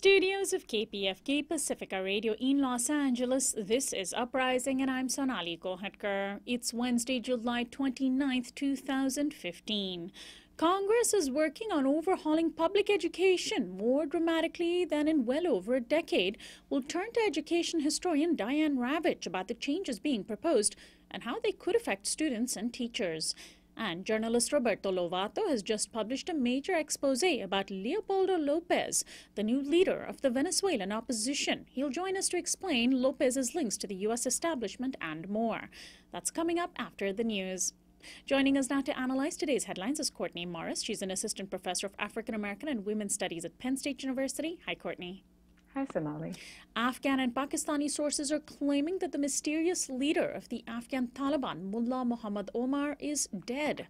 Studios of KPFK Pacifica Radio in Los Angeles, this is Uprising and I'm Sonali Kohatkar. It's Wednesday, July 29th, 2015. Congress is working on overhauling public education more dramatically than in well over a decade. We'll turn to education historian Diane Ravitch about the changes being proposed and how they could affect students and teachers. And journalist Roberto Lovato has just published a major expose about Leopoldo Lopez, the new leader of the Venezuelan opposition. He'll join us to explain Lopez's links to the U.S. establishment and more. That's coming up after the news. Joining us now to analyze today's headlines is Courtney Morris. She's an assistant professor of African American and Women's Studies at Penn State University. Hi, Courtney. Hi, Sonali. Afghan and Pakistani sources are claiming that the mysterious leader of the Afghan Taliban, Mullah Muhammad Omar, is dead.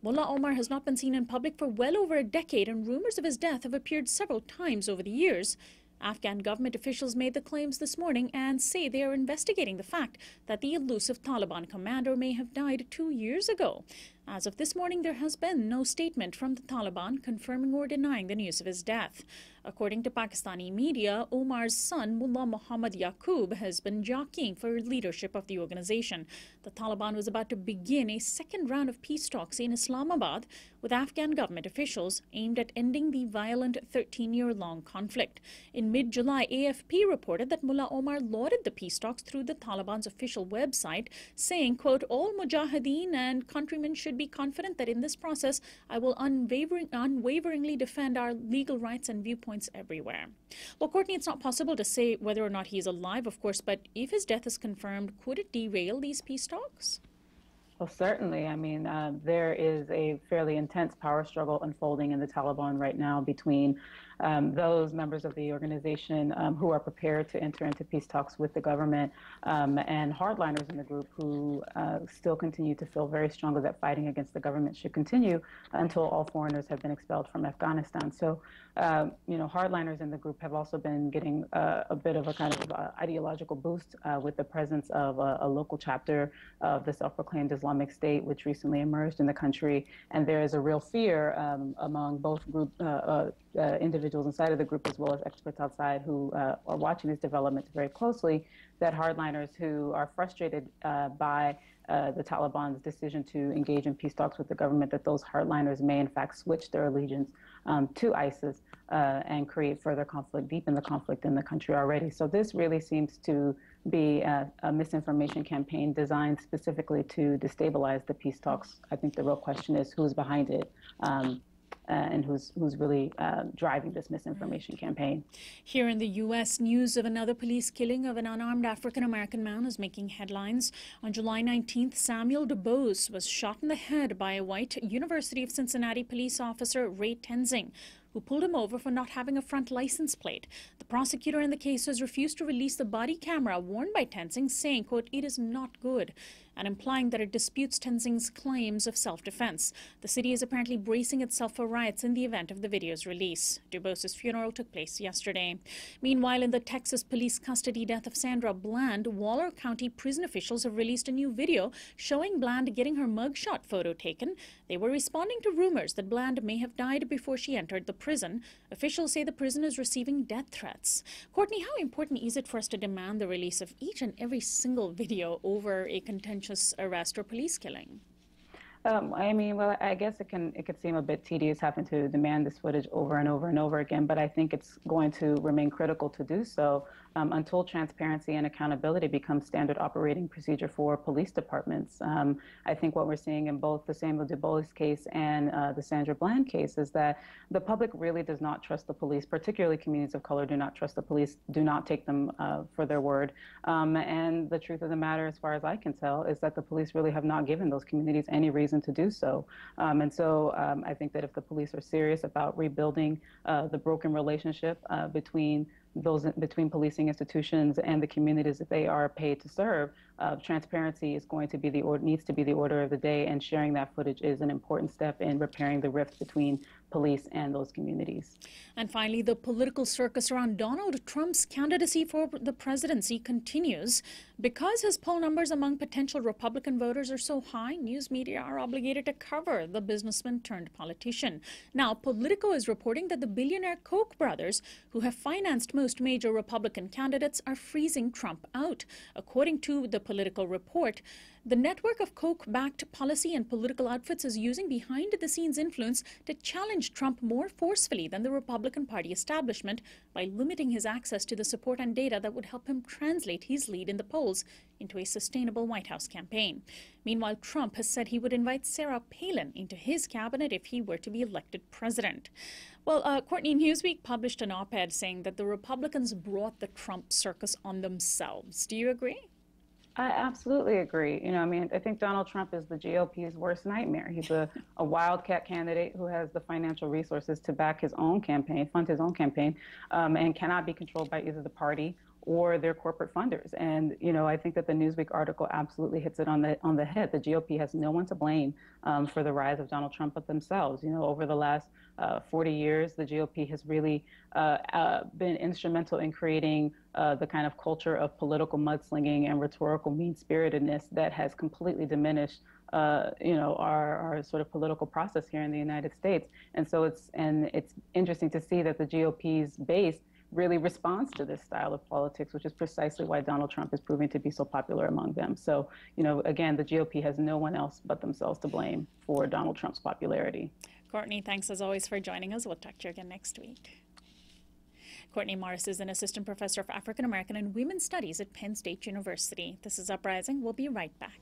Mullah Omar has not been seen in public for well over a decade, and rumors of his death have appeared several times over the years. Afghan government officials made the claims this morning and say they are investigating the fact that the elusive Taliban commander may have died 2 years ago. As of this morning, there has been no statement from the Taliban confirming or denying the news of his death. According to Pakistani media, Omar's son, Mullah Muhammad Yaqub, has been jockeying for leadership of the organization. The Taliban was about to begin a second round of peace talks in Islamabad with Afghan government officials aimed at ending the violent 13-year-long conflict. In mid-July, AFP reported that Mullah Omar lauded the peace talks through the Taliban's official website, saying, quote, "All mujahideen and countrymen should be confident that in this process I will unwaveringly defend our legal rights and viewpoints everywhere." Well, Courtney, it's not possible to say whether or not he's alive, of course, but if his death is confirmed, could it derail these peace talks? Well, certainly. I mean, there is a fairly intense power struggle unfolding in the Taliban right now between those members of the organization who are prepared to enter into peace talks with the government and hardliners in the group who still continue to feel very strongly that fighting against the government should continue until all foreigners have been expelled from Afghanistan. So, hardliners in the group have also been getting a bit of a kind of ideological boost with the presence of a local chapter of the self-proclaimed Islamic State, which recently emerged in the country. And there is a real fear among both group individuals inside of the group as well as experts outside who are watching these developments very closely, that hardliners who are frustrated by the Taliban's decision to engage in peace talks with the government, that those hardliners may in fact switch their allegiance to ISIS and create further conflict, deepen the conflict in the country already. So this really seems to be a misinformation campaign designed specifically to destabilize the peace talks. I think the real question is who's behind it. And who's really driving this misinformation campaign. Here in the U.S., news of another police killing of an unarmed African-American man is making headlines. On July 19th, Samuel DuBose was shot in the head by a white University of Cincinnati police officer, Ray Tenzing, who pulled him over for not having a front license plate. The prosecutor in the case has refused to release the body camera worn by Tenzing, saying, quote, "It is not good," and implying that it disputes Tenzing's claims of self-defense. The city is apparently bracing itself for riots in the event of the video's release. DuBose's funeral took place yesterday. Meanwhile, in the Texas police custody death of Sandra Bland, Waller County prison officials have released a new video showing Bland getting her mugshot photo taken. They were responding to rumors that Bland may have died before she entered the prison. Officials say the prison is receiving death threats. Courtney, how important is it for us to demand the release of each and every single video over a contentious arrest or police killing? I guess it could seem a bit tedious having to demand this footage over and over and over again, but I think it's going to remain critical to do so until transparency and accountability become standard operating procedure for police departments. I think what we're seeing in both the Samuel DuBose case and the Sandra Bland case is that the public really does not trust the police, particularly communities of color do not trust the police, do not take them for their word. And the truth of the matter, as far as I can tell, is that the police really have not given those communities any reason to do so. I think that if the police are serious about rebuilding the broken relationship between between policing institutions and the communities that they are paid to serve. Transparency is going to be needs to be the order of the day, and sharing that footage is an important step in repairing the rift between police and those communities. And finally, the political circus around Donald Trump's candidacy for the presidency continues. Because his poll numbers among potential Republican voters are so high, news media are obligated to cover the businessman turned politician. Now, Politico is reporting that the billionaire Koch brothers, who have financed most major Republican candidates, are freezing Trump out. According to the Politico report, the network of Koch-backed policy and political outfits is using behind-the-scenes influence to challenge Trump more forcefully than the Republican Party establishment by limiting his access to the support and data that would help him translate his lead in the polls into a sustainable White House campaign. Meanwhile, Trump has said he would invite Sarah Palin into his cabinet if he were to be elected president. Well, Courtney, Newsweek published an op-ed saying that the Republicans brought the Trump circus on themselves. Do you agree? I absolutely agree. I think Donald Trump is the GOP's worst nightmare. He's a wildcat candidate who has the financial resources to back his own campaign, fund his own campaign, and cannot be controlled by either the party or their corporate funders. And, I think that the Newsweek article absolutely hits it on the head. The GOP has no one to blame for the rise of Donald Trump but themselves. Over the last 40 years, the GOP has really been instrumental in creating the kind of culture of political mudslinging and rhetorical mean-spiritedness that has completely diminished our sort of political process here in the United States. And so it's interesting to see that the GOP's base really responds to this style of politics, which is precisely why Donald Trump is proving to be so popular among them. So, again, the GOP has no one else but themselves to blame for Donald Trump's popularity. Courtney, thanks as always for joining us. We'll talk to you again next week. Courtney Morris is an assistant professor of African American and Women's Studies at Penn State University. This is Uprising. We'll be right back.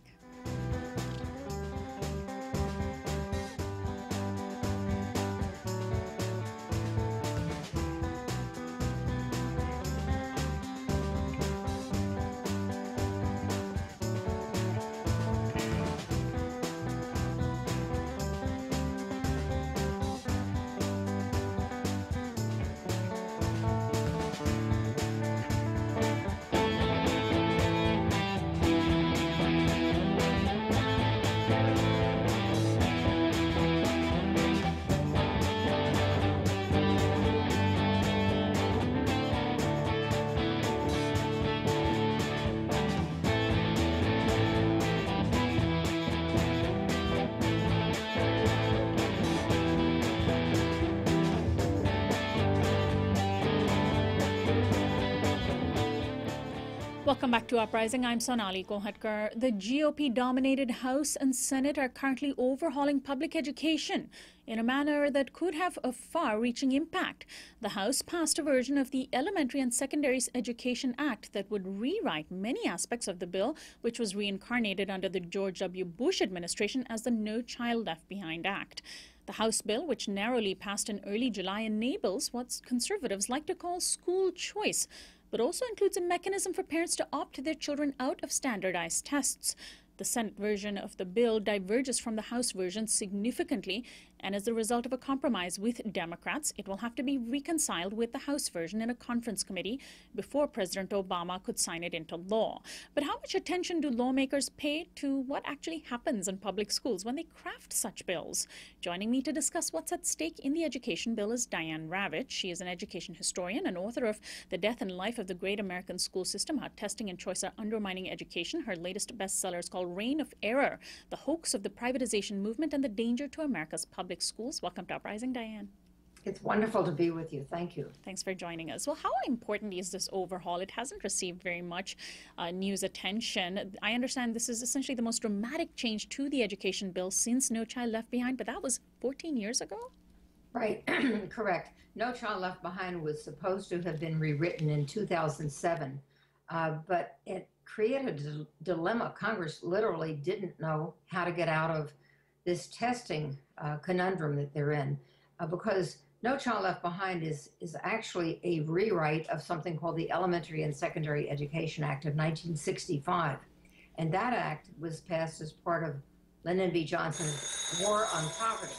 Welcome back to Uprising. I'm Sonali Kohatkar. The GOP-dominated House and Senate are currently overhauling public education in a manner that could have a far-reaching impact. The House passed a version of the Elementary and Secondary Education Act that would rewrite many aspects of the bill, which was reincarnated under the George W. Bush administration as the No Child Left Behind Act. The House bill, which narrowly passed in early July, enables what conservatives like to call school choice, but also includes a mechanism for parents to opt their children out of standardized tests. The Senate version of the bill diverges from the House version significantly, and as a result of a compromise with Democrats, it will have to be reconciled with the House version in a conference committee before President Obama could sign it into law. But how much attention do lawmakers pay to what actually happens in public schools when they craft such bills? Joining me to discuss what's at stake in the education bill is Diane Ravitch. She is an education historian and author of The Death and Life of the Great American School System, How Testing and Choice Are Undermining Education. Her latest bestseller is called Reign of Error, The Hoax of the Privatization Movement and the Danger to America's Public Schools. Welcome to Uprising, Diane. It's wonderful to be with you. Thank you. Thanks for joining us. Well, how important is this overhaul? It hasn't received very much news attention. I understand this is essentially the most dramatic change to the education bill since No Child Left Behind, but that was 14 years ago? Right, correct. No Child Left Behind was supposed to have been rewritten in 2007, but it created a dilemma. Congress literally didn't know how to get out of this testing conundrum that they're in, because No Child Left Behind is actually a rewrite of something called the Elementary and Secondary Education Act of 1965. And that act was passed as part of Lyndon B. Johnson's War on Poverty.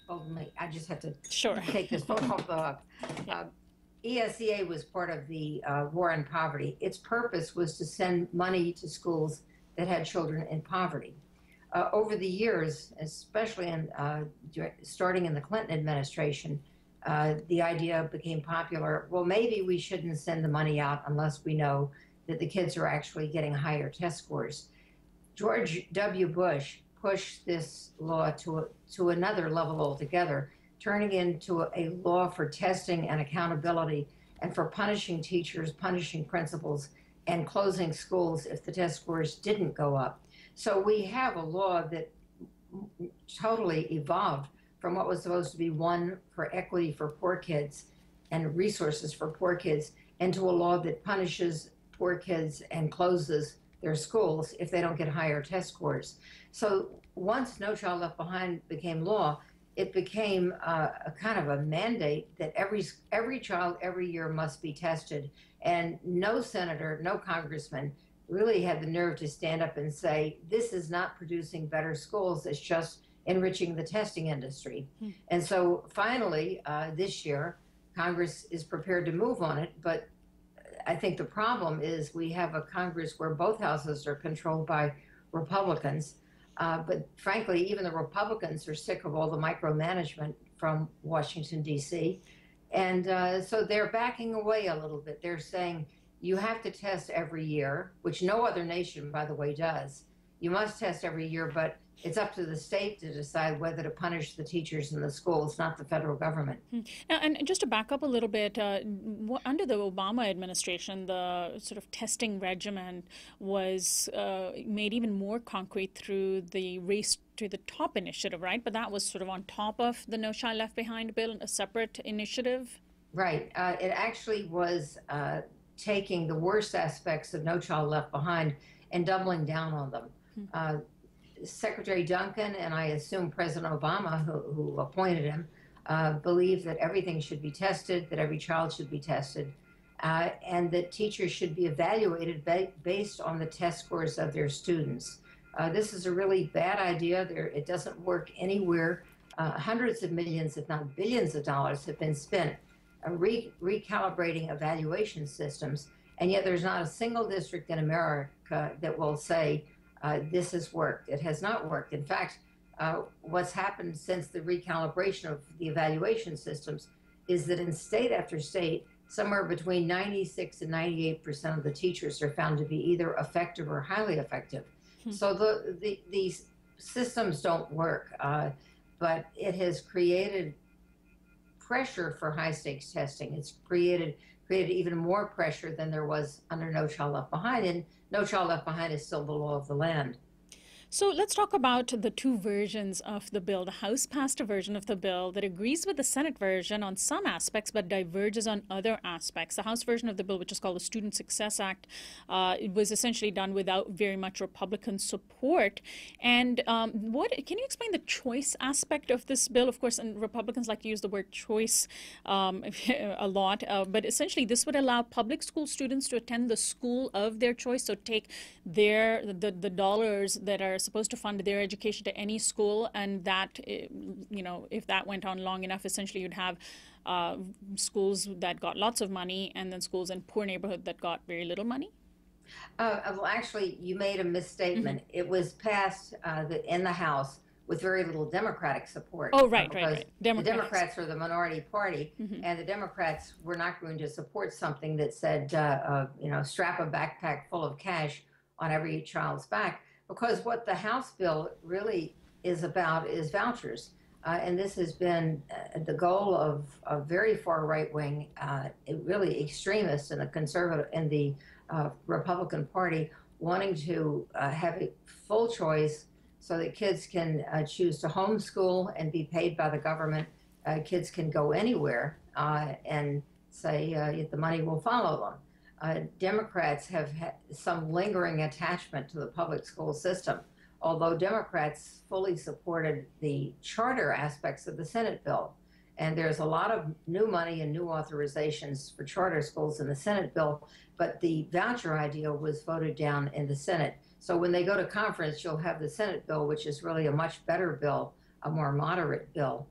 Oh, I just had to take this photo off the ESEA was part of the war on poverty. Its purpose was to send money to schools that had children in poverty. Over the years, especially starting in the Clinton administration, the idea became popular. Well, maybe we shouldn't send the money out unless we know that the kids are actually getting higher test scores. George W. Bush pushed this law to another level altogether, turning into a law for testing and accountability and for punishing teachers, punishing principals, and closing schools if the test scores didn't go up. So we have a law that totally evolved from what was supposed to be one for equity for poor kids and resources for poor kids into a law that punishes poor kids and closes their schools if they don't get higher test scores. So once No Child Left Behind became law, it became a kind of a mandate that every child every year must be tested. And no senator, no congressman really had the nerve to stand up and say, this is not producing better schools, it's just enriching the testing industry. And so finally, this year, Congress is prepared to move on it, but I think the problem is we have a Congress where both houses are controlled by Republicans. But frankly, even the Republicans are sick of all the micromanagement from Washington, D.C. And so they're backing away a little bit. They're saying you have to test every year, which no other nation, by the way, does. You must test every year, but it's up to the state to decide whether to punish the teachers in the schools, not the federal government. Now, and just to back up a little bit, under the Obama administration, the sort of testing regimen was made even more concrete through the Race to the Top initiative, right? But that was sort of on top of the No Child Left Behind bill, a separate initiative. Right. It actually was taking the worst aspects of No Child Left Behind and doubling down on them. Secretary Duncan and I assume President Obama, who appointed him, believed that everything should be tested, that every child should be tested, and that teachers should be evaluated based on the test scores of their students. This is a really bad idea. It doesn't work anywhere. Hundreds of millions, if not billions of dollars have been spent recalibrating evaluation systems, and yet there's not a single district in America that will say, this has worked. It has not worked. In fact, what's happened since the recalibration of the evaluation systems is that in state after state, somewhere between 96 and 98% of the teachers are found to be either effective or highly effective. So these systems don't work, but it has created pressure for high stakes testing. It's created even more pressure than there was under No Child Left Behind, and No Child Left Behind is still the law of the land. So let's talk about the two versions of the bill. The House passed a version of the bill that agrees with the Senate version on some aspects but diverges on other aspects. The House version of the bill, which is called the Student Success Act, it was essentially done without very much Republican support. And can you explain the choice aspect of this bill? Of course, and Republicans like to use the word choice a lot, but essentially this would allow public school students to attend the school of their choice, so take the dollars that are supposed to fund their education to any school, and that, if that went on long enough, essentially you'd have schools that got lots of money and then schools in poor neighborhood that got very little money? Well, actually, you made a misstatement. It was passed in the House with very little Democratic support. Oh, right. The Democrats are the minority party, and the Democrats were not going to support something that said, strap a backpack full of cash on every child's back, because what the House bill really is about is vouchers. And this has been the goal of a very far right-wing, really extremists in the conservative, in the Republican Party, wanting to have a full choice so that kids can choose to homeschool and be paid by the government. Kids can go anywhere and say the money will follow them. Democrats have had some lingering attachment to the public school system, although Democrats fully supported the charter aspects of the Senate bill. And there's a lot of new money and new authorizations for charter schools in the Senate bill, but the voucher idea was voted down in the Senate. So when they go to conference, you'll have the Senate bill, which is really a much better bill, a more moderate bill.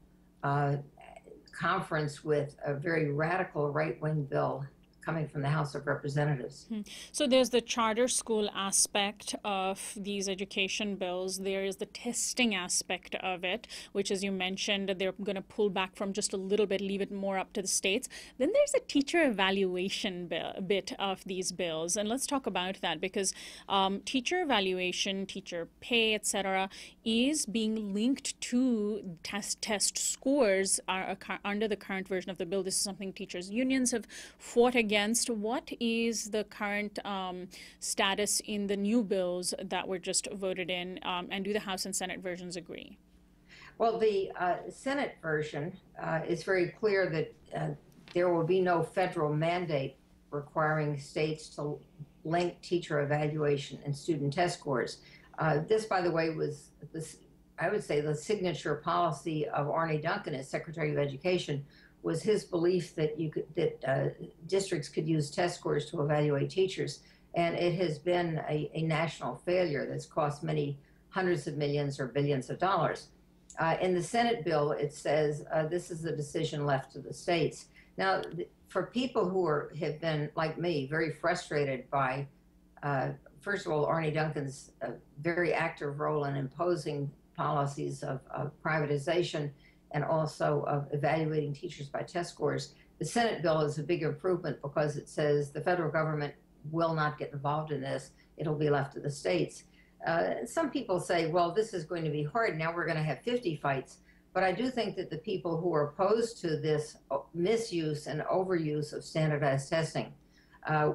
conference with a very radical right-wing bill coming from the House of Representatives. So there's the charter school aspect of these education bills. There is the testing aspect of it, which, as you mentioned, they're going to pull back from just a little bit, leave it more up to the states. Then there's a teacher evaluation bit of these bills. And let's talk about that, because teacher evaluation, teacher pay, etc., is being linked to test scores under the current version of the bill. This is something teachers' unions have fought against. What is the current status in the new bills that were just voted in, and do the House and Senate versions agree? Well, the Senate version is very clear that there will be no federal mandate requiring states to link teacher evaluation and student test scores. This, by the way, was, I would say, the signature policy of Arne Duncan as Secretary of Education. Was his belief that districts could use test scores to evaluate teachers, and it has been a national failure that's cost many hundreds of millions or billions of dollars. In the Senate bill, it says this is a decision left to the states. Now, for people who have been, like me, very frustrated by, first of all, Arne Duncan's very active role in imposing policies of privatization, and also of evaluating teachers by test scores. The Senate bill is a big improvement because it says the federal government will not get involved in this. It'll be left to the states. Some people say, well, this is going to be hard. Now we're going to have 50 fights. But I do think that the people who are opposed to this misuse and overuse of standardized testing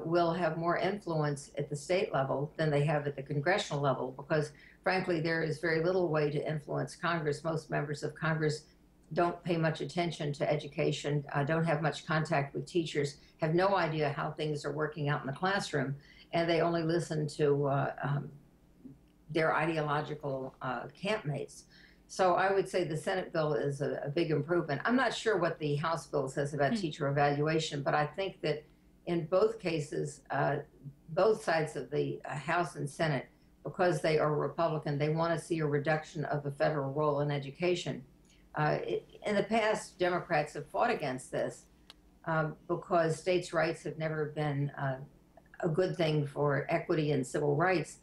will have more influence at the state level than they have at the congressional level, because frankly, there is very little way to influence Congress. Most members of Congress don't pay much attention to education, don't have much contact with teachers, have no idea how things are working out in the classroom, and they only listen to their ideological campmates. So I would say the Senate bill is a big improvement. I'm not sure what the House bill says about teacher evaluation, but I think that in both cases, both sides of the House and Senate, because they are Republican, they want to see a reduction of the federal role in education. In the past, Democrats have fought against this because states' rights have never been a good thing for equity and civil rights.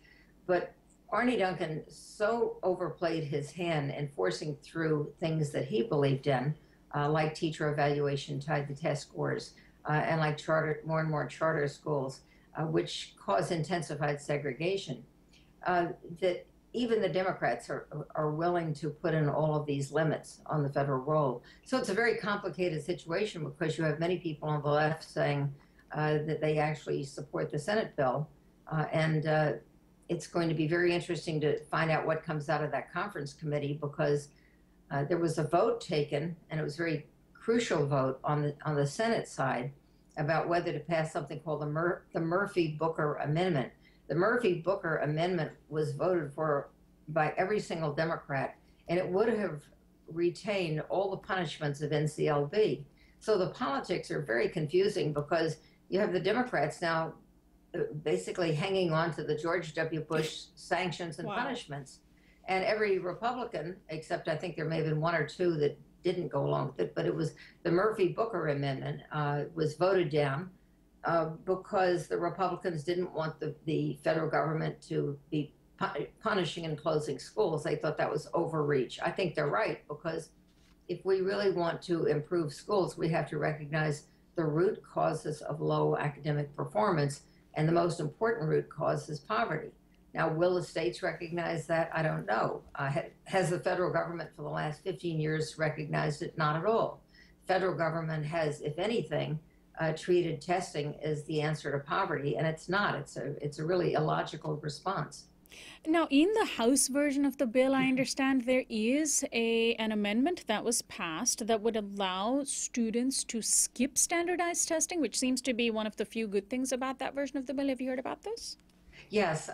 But Arne Duncan so overplayed his hand in forcing through things that he believed in, like teacher evaluation tied to test scores, and like more and more charter schools, which cause intensified segregation, that even the Democrats are willing to put in all of these limits on the federal role. So it's a very complicated situation because you have many people on the left saying that they actually support the Senate bill. And it's going to be very interesting to find out what comes out of that conference committee, because there was a vote taken, and it was a very crucial vote on the Senate side about whether to pass something called the Murphy-Booker Amendment. The Murphy-Booker Amendment was voted for by every single Democrat, and it would have retained all the punishments of NCLB. So the politics are very confusing because you have the Democrats now basically hanging on to the George W. Bush sanctions and punishments. And every Republican, except I think there may have been one or two that didn't go along with it, but it was the Murphy-Booker Amendment was voted down because the Republicans didn't want the federal government to be punishing and closing schools. They thought that was overreach. I think they're right, because if we really want to improve schools, we have to recognize the root causes of low academic performance, and the most important root cause is poverty. Now, will the states recognize that? I don't know. Has the federal government for the last 15 years recognized it? Not at all. The federal government has, if anything, treated testing as the answer to poverty, and it's not. It's a really illogical response. Now, in the House version of the bill, I understand there is an amendment that was passed that would allow students to skip standardized testing, which seems to be one of the few good things about that version of the bill. Have you heard about this? Yes,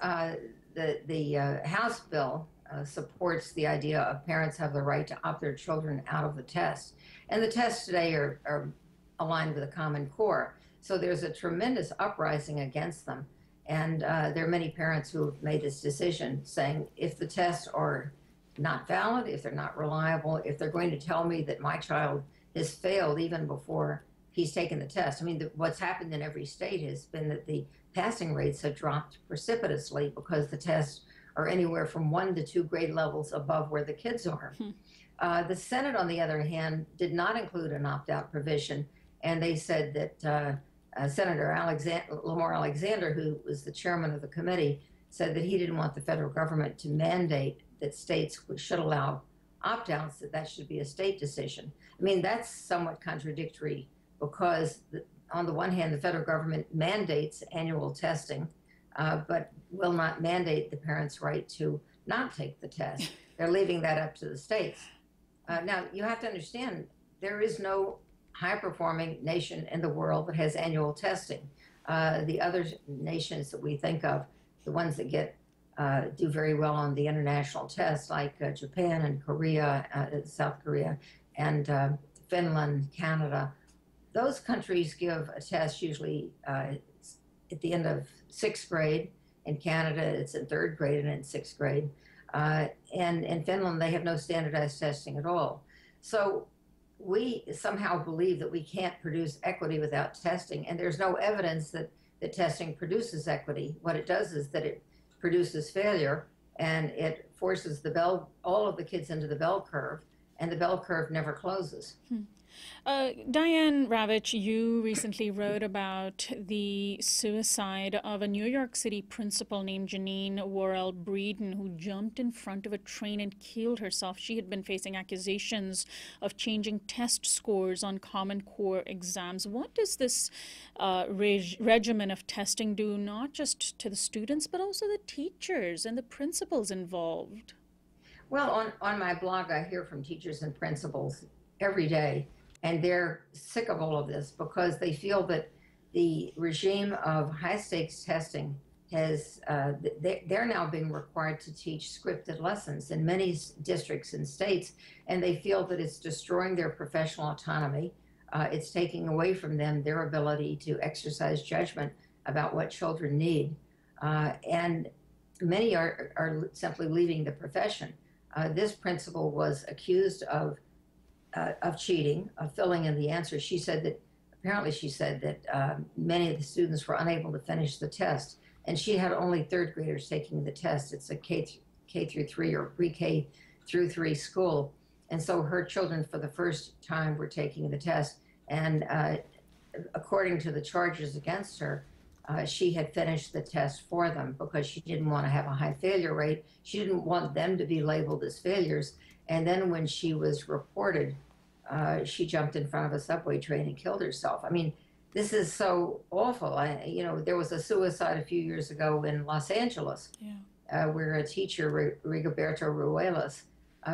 the House bill supports the idea of parents have the right to opt their children out of the test. And the tests today are aligned with the Common Core. So there's a tremendous uprising against them. And there are many parents who have made this decision saying, if the tests are not valid, if they're not reliable, if they're going to tell me that my child has failed even before he's taken the test. I mean, what's happened in every state has been that the passing rates have dropped precipitously because the tests are anywhere from 1 to 2 grade levels above where the kids are. The Senate, on the other hand, did not include an opt-out provision, and they said that Senator Lamar Alexander, who was the chairman of the committee, said that he didn't want the federal government to mandate that states should allow opt-outs, that should be a state decision. I mean, that's somewhat contradictory because on the one hand, the federal government mandates annual testing, but will not mandate the parents' right to not take the test. They're leaving that up to the states. Now, you have to understand, there is no high-performing nation in the world that has annual testing. The other nations that we think of, the ones that do very well on the international tests, like Japan and Korea, South Korea, and Finland, Canada, those countries give a test usually at the end of 6th grade. In Canada, it's in 3rd grade and in 6th grade. And in Finland, they have no standardized testing at all. So we somehow believe that we can't produce equity without testing, and there's no evidence that testing produces equity. What it does is that it produces failure, and it forces all of the kids into the bell curve, and the bell curve never closes. Diane Ravitch, you recently wrote about the suicide of a New York City principal named Janine Worrell Breeden, who jumped in front of a train and killed herself. She had been facing accusations of changing test scores on Common Core exams. What does this regimen of testing do, not just to the students, but also the teachers and the principals involved? Well, on my blog, I hear from teachers and principals every day, and they're sick of all of this because they feel that the regime of high-stakes testing has, they're now being required to teach scripted lessons in many districts and states, and they feel that it's destroying their professional autonomy. It's taking away from them their ability to exercise judgment about what children need. And many are simply leaving the profession. This principal was accused of cheating, of filling in the answers. She said that many of the students were unable to finish the test, and she had only 3rd graders taking the test. It's a K through 3 or pre-K through 3 school, and so her children for the first time were taking the test, and according to the charges against her, she had finished the test for them because she didn't want to have a high failure rate. She didn't want them to be labeled as failures. And then when she was reported, she jumped in front of a subway train and killed herself. I mean, this is so awful. There was a suicide a few years ago in Los Angeles, where a teacher, Rigoberto Ruelas,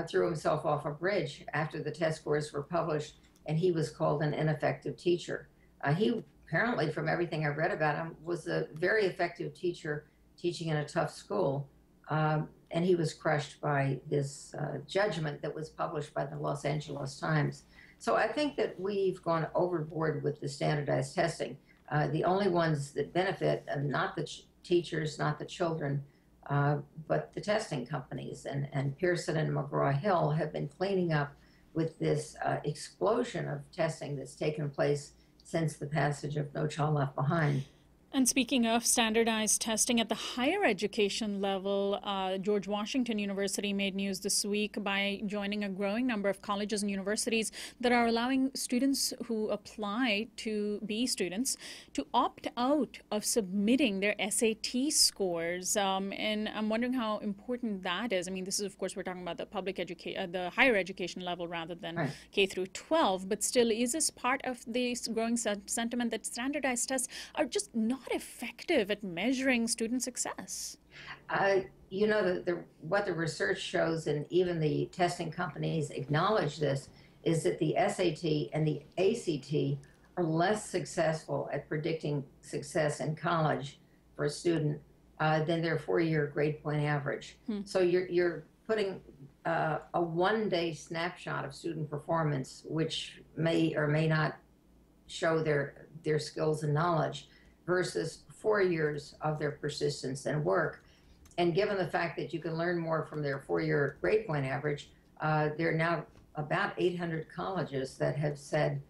threw himself off a bridge after the test scores were published, and he was called an ineffective teacher. He apparently, from everything I've read about him, was a very effective teacher teaching in a tough school. And he was crushed by this judgment that was published by the Los Angeles Times. So I think that we've gone overboard with the standardized testing. The only ones that benefit are not the teachers, not the children, but the testing companies. And Pearson and McGraw-Hill have been cleaning up with this explosion of testing that's taken place since the passage of No Child Left Behind. And speaking of standardized testing at the higher education level, George Washington University made news this week by joining a growing number of colleges and universities that are allowing students who apply to be students to opt out of submitting their SAT scores. And I'm wondering how important that is. I mean, this is, of course, we're talking about the the higher education level rather than K through 12. But still, is this part of this growing sentiment that standardized tests are just not effective at measuring student success? What the research shows, and even the testing companies acknowledge this, is that the SAT and the ACT are less successful at predicting success in college for a student than their 4-year grade point average. So you're putting a one-day snapshot of student performance, which may or may not show their skills and knowledge, versus 4 years of their persistence and work. And given the fact that you can learn more from their 4-year grade point average, they're now about 800 colleges that have said,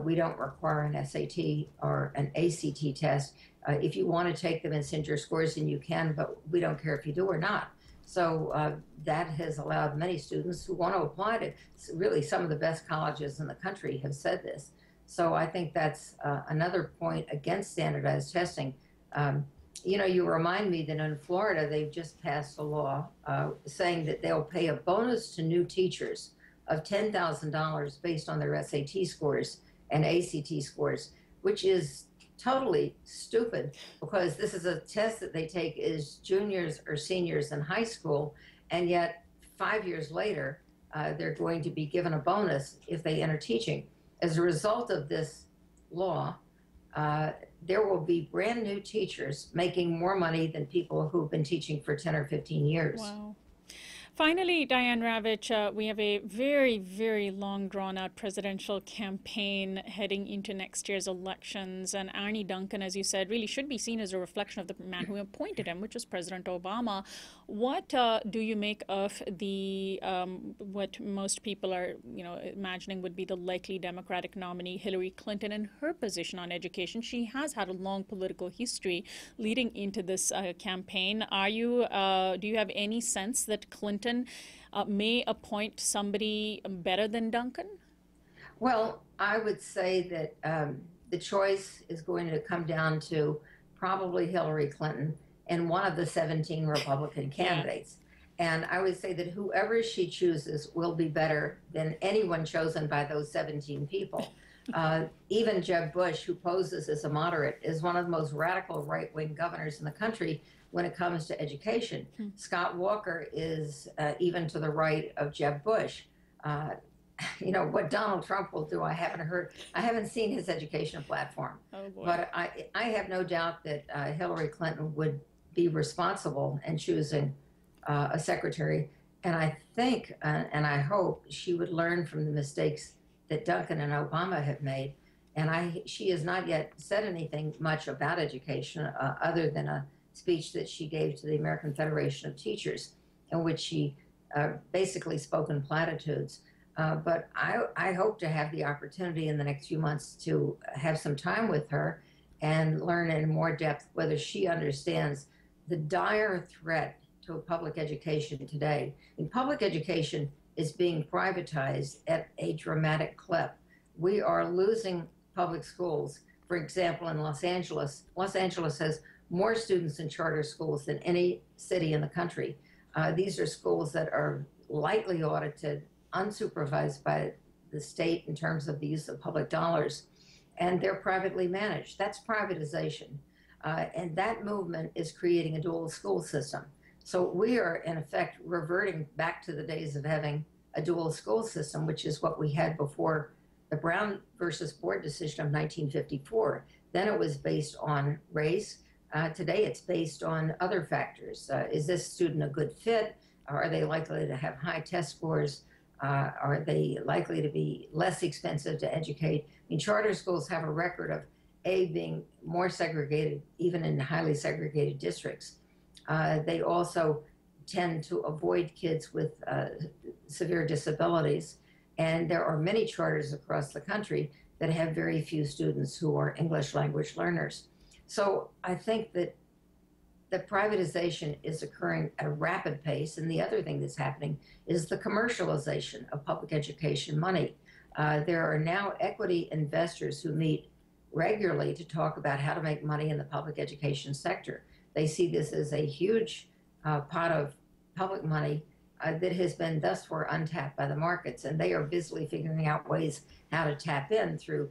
we don't require an SAT or an ACT test. If you want to take them and send your scores in, you can, but we don't care if you do or not. So that has allowed many students who want to apply to really some of the best colleges in the country have said this. So I think that's another point against standardized testing. You know, you remind me that in Florida, they've just passed a law saying that they'll pay a bonus to new teachers of $10,000 based on their SAT scores and ACT scores, which is totally stupid because this is a test that they take as juniors or seniors in high school, and yet 5 years later, they're going to be given a bonus if they enter teaching. As a result of this law, there will be brand new teachers making more money than people who've been teaching for 10 or 15 years. Wow. Finally, Diane Ravitch, we have a very, very long drawn-out presidential campaign heading into next year's elections. And Arne Duncan, as you said, really should be seen as a reflection of the man who appointed him, which was President Obama. What do you make of the what most people are, imagining would be the likely Democratic nominee, Hillary Clinton, and her position on education? She has had a long political history leading into this campaign. Do you have any sense that Clinton may appoint somebody better than Duncan? Well, I would say that the choice is going to come down to probably Hillary Clinton and one of the 17 Republican candidates. Yeah. And I would say that whoever she chooses will be better than anyone chosen by those 17 people. Even Jeb Bush, who poses as a moderate, is one of the most radical right-wing governors in the country when it comes to education. Scott Walker is even to the right of Jeb Bush. What Donald Trump will do, I haven't heard. I haven't seen his education platform. Oh, boy. But I have no doubt that Hillary Clinton would be responsible in choosing a secretary. And I think, and I hope, she would learn from the mistakes that Duncan and Obama have made. And she has not yet said anything much about education other than a speech that she gave to the American Federation of Teachers, in which she basically spoke in platitudes. But I hope to have the opportunity in the next few months to have some time with her and learn in more depth whether she understands the dire threat to public education today. Public education is being privatized at a dramatic clip. We are losing public schools. For example, in Los Angeles has more students in charter schools than any city in the country. These are schools that are lightly audited, unsupervised by the state in terms of the use of public dollars, and they're privately managed. That's privatization. And that movement is creating a dual school system. So we are, in effect, reverting back to the days of having a dual school system, which is what we had before the Brown versus Board decision of 1954. Then it was based on race. Today it's based on other factors. Is this student a good fit? Are they likely to have high test scores? Are they likely to be less expensive to educate? Charter schools have a record of being more segregated, even in highly segregated districts. They also tend to avoid kids with severe disabilities. And there are many charters across the country that have very few students who are English language learners. So I think that the privatization is occurring at a rapid pace. And the other thing that's happening is the commercialization of public education money. There are now equity investors who meet regularly to talk about how to make money in the public education sector. They see this as a huge pot of public money that has been thus far untapped by the markets, and they are busily figuring out ways how to tap in through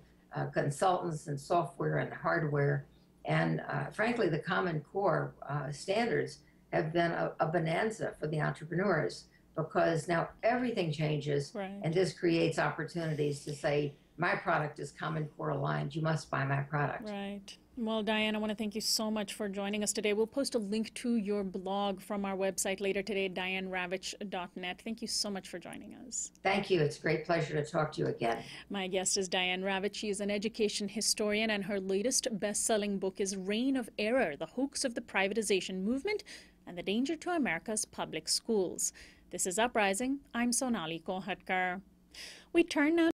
consultants and software and hardware. And frankly, the Common Core standards have been a bonanza for the entrepreneurs, because now everything changes, right. And this creates opportunities to say, my product is Common Core aligned, you must buy my product. Right. Well, Diane, I want to thank you so much for joining us today. We'll post a link to your blog from our website later today, dianeravitch.net. Thank you so much for joining us. Thank you. It's a great pleasure to talk to you again. My guest is Diane Ravitch. She is an education historian, and her latest best-selling book is Reign of Error, The Hoax of the Privatization Movement and the Danger to America's Public Schools. This is Uprising. I'm Sonali Kolhatkar. We turn now